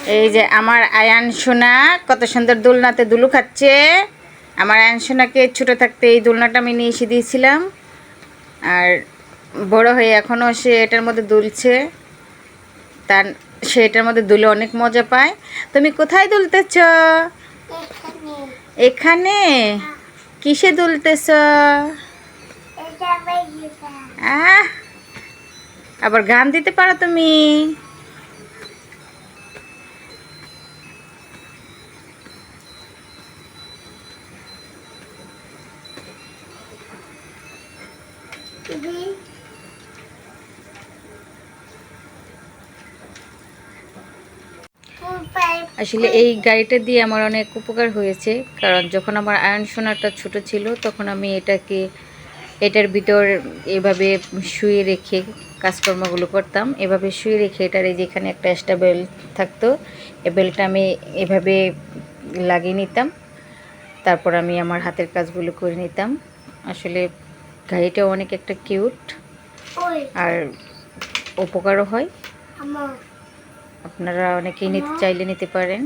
এই যে আমার আয়ান সোনা কত সুন্দর দোলনাতে দুলু খাচ্ছে। আমার আয়ান সোনাকে ছোটো থাকতে এই দোলনাটা আমি নিয়ে এসে দিয়েছিলাম, আর বড় হয়ে এখনও সে এটার মধ্যে দুলছে। তার সে এটার মধ্যে দুলে অনেক মজা পায়। তুমি কোথায় দুলতেছ? এখানে। কিসে দুলতেছ? আবার গান দিতে পারো তুমি? আসলে এই গাড়িটা দিয়ে আমার অনেক উপকার হয়েছে, কারণ যখন আমার আয়ন সোনাটা ছোট ছিল তখন আমি এটার ভিতর এভাবে শুয়ে রেখে কাজকর্মগুলো করতাম। এভাবে শুয়ে রেখে এটার এই যেখানে একটা এক্সট্রা বেল্ট থাকতো, এই বেল্টটা আমি এভাবে লাগিয়ে নিতাম, তারপর আমি আমার হাতের কাজগুলো করে নিতাম। আসলে গাড়িটা অনেক একটা কিউট আর উপকারও হয়। আপনারা অনেকেই নিতে চাইলে নিতে পারেন।